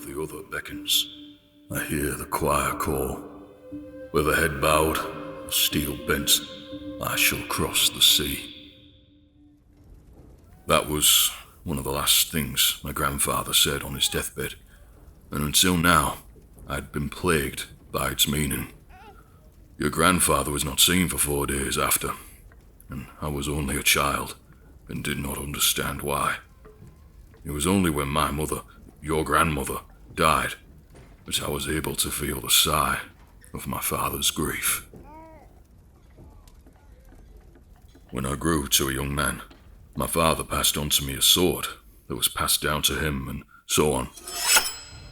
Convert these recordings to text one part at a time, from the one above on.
of the other beckons. I hear the choir call. Whether head bowed or steel bent, I shall cross the sea. That was one of the last things my grandfather said on his deathbed, and until now, I'd been plagued by its meaning. Your grandfather was not seen for 4 days after, and I was only a child and did not understand why. It was only when my mother, your grandmother, died that I was able to feel the sigh of my father's grief. When I grew to a young man, my father passed on to me a sword that was passed down to him and so on.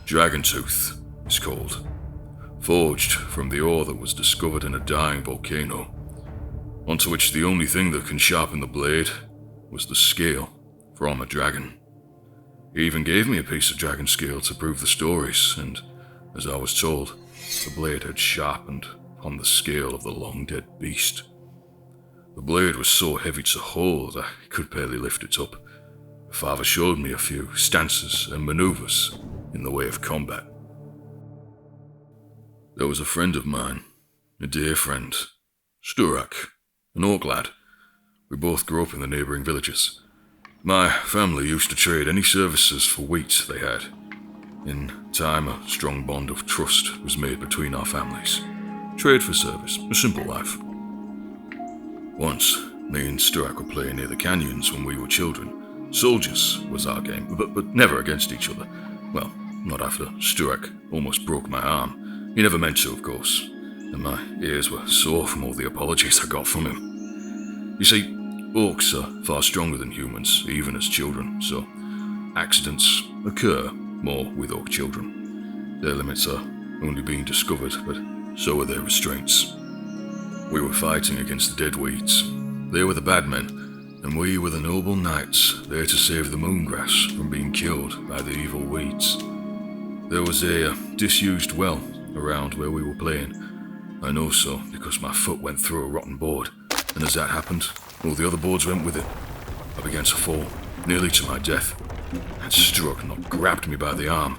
Dragon Tooth is called, forged from the ore that was discovered in a dying volcano, onto which the only thing that can sharpen the blade was the scale from a dragon. He even gave me a piece of dragon scale to prove the stories, and as I was told, the blade had sharpened upon the scale of the long-dead beast. The blade was so heavy to hold I could barely lift it up. Father showed me a few stances and maneuvers in the way of combat. There was a friend of mine, a dear friend, Stoic, an orc lad. We both grew up in the neighbouring villages. My family used to trade any services for wheat they had. In time, a strong bond of trust was made between our families. Trade for service, a simple life. Once, me and Stoic were playing near the canyons when we were children. Soldiers was our game, but never against each other. Well, not after Stoic almost broke my arm. He never meant to, of course, and my ears were sore from all the apologies I got from him. You see, orcs are far stronger than humans, even as children, so accidents occur more with orc children. Their limits are only being discovered, but so are their restraints. We were fighting against the dead weeds. They were the bad men, and we were the noble knights, there to save the moongrass from being killed by the evil weeds. There was a disused well around where we were playing. I know so because my foot went through a rotten board, and as that happened, all the other boards went with it. I began to fall, nearly to my death. Had struck, not grabbed me by the arm,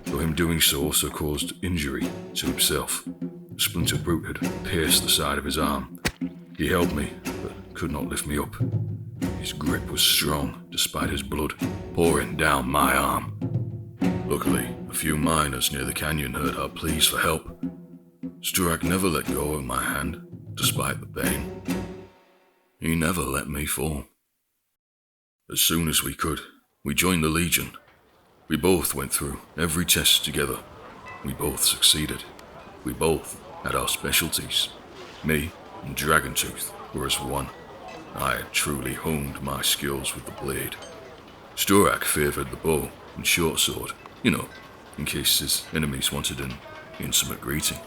though him doing so also caused injury to himself. A splintered root had pierced the side of his arm. He held me, but could not lift me up. His grip was strong, despite his blood pouring down my arm. Luckily, a few miners near the canyon heard our pleas for help. Stoic never let go of my hand, despite the pain. He never let me fall. As soon as we could, we joined the Legion. We both went through every test together. We both succeeded. We both had our specialties. Me and Dragon Tooth were as one. I had truly honed my skills with the blade. Stoic favoured the bow and short sword, in case his enemies wanted an intimate greeting.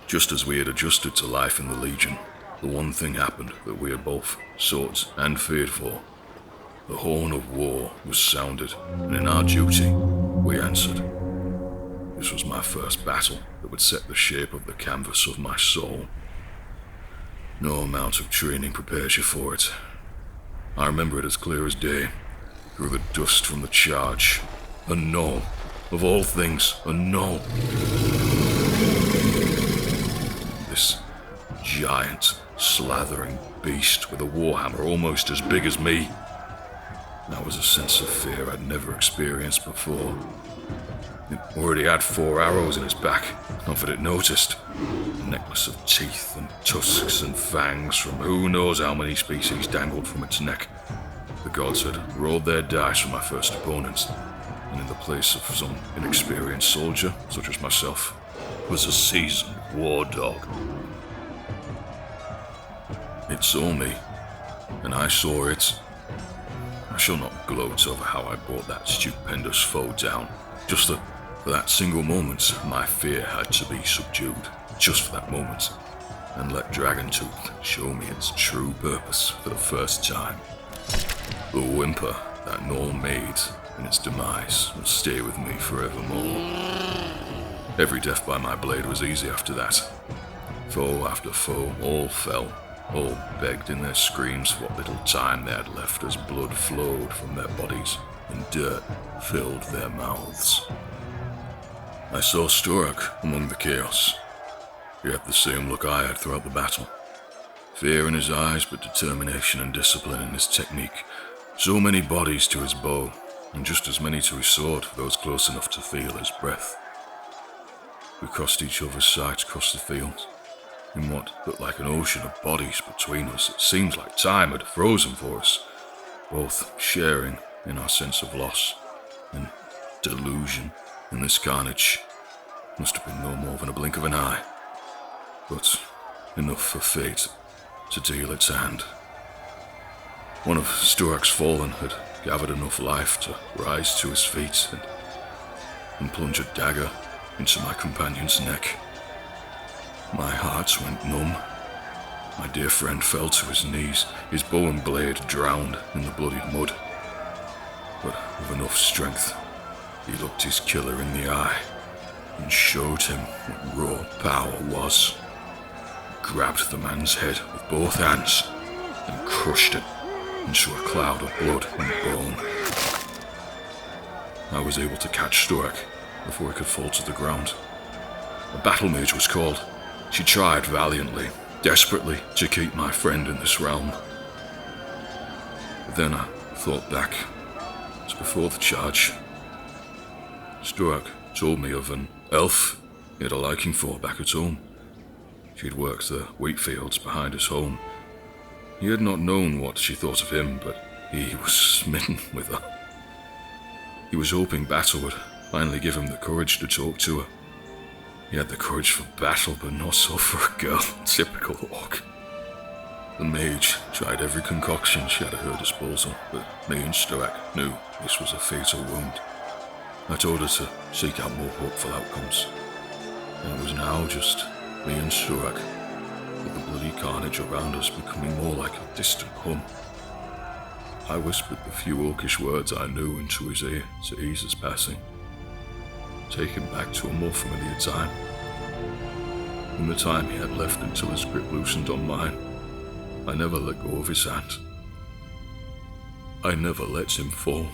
Just as we had adjusted to life in the Legion, the one thing happened that we had both sought and feared for. The horn of war was sounded, and in our duty, we answered. This was my first battle that would set the shape of the canvas of my soul. No amount of training prepares you for it. I remember it as clear as day. Through the dust from the charge, a gnoll. Of all things, a gnoll. This giant, slathering beast with a warhammer almost as big as me. That was a sense of fear I'd never experienced before. It already had 4 arrows in its back, not that it noticed. A necklace of teeth and tusks and fangs from who knows how many species dangled from its neck. The gods had rolled their dice for my first opponents, and in the place of some inexperienced soldier, such as myself, was a seasoned war dog. It saw me, and I saw it. I shall not gloat over how I brought that stupendous foe down, just that for that single moment my fear had to be subdued, just for that moment, and let Dragon Tooth show me its true purpose for the first time. The whimper that gnoll made in its demise will stay with me forevermore. Every death by my blade was easy after that. Foe after foe all fell, all begged in their screams for what little time they had left as blood flowed from their bodies, and dirt filled their mouths. I saw Stoic among the chaos. He had the same look I had throughout the battle. Fear in his eyes, but determination and discipline in his technique. So many bodies to his bow, and just as many to his sword for those close enough to feel his breath. We crossed each other's sight across the field. In what looked like an ocean of bodies between us, it seemed like time had frozen for us, both sharing in our sense of loss and delusion in this carnage. Must have been no more than a blink of an eye, but enough for fate to deal its hand. One of Stoic's fallen had gathered enough life to rise to his feet and plunge a dagger into my companion's neck. My heart went numb. My dear friend fell to his knees, his bow and blade drowned in the bloodied mud. But with enough strength, he looked his killer in the eye and showed him what raw power was. He grabbed the man's head with both hands and crushed it into a cloud of blood and bone. I was able to catch Stoic before he could fall to the ground. A battle mage was called. She tried valiantly, desperately, to keep my friend in this realm. But then I thought back to before the charge. Stoic told me of an elf he had a liking for back at home. She'd worked the wheat fields behind his home. He had not known what she thought of him, but he was smitten with her. He was hoping battle would finally give him the courage to talk to her. He had the courage for battle, but not so for a girl. Typical orc. The mage tried every concoction she had at her disposal, but me and Stoic knew this was a fatal wound. I told her to seek out more hopeful outcomes, and it was now just me and Stoic, with the bloody carnage around us becoming more like a distant hum. I whispered the few orcish words I knew into his ear to ease his passing, take him back to a more familiar time. In the time he had left until his grip loosened on mine, I never let go of his hand. I never let him fall.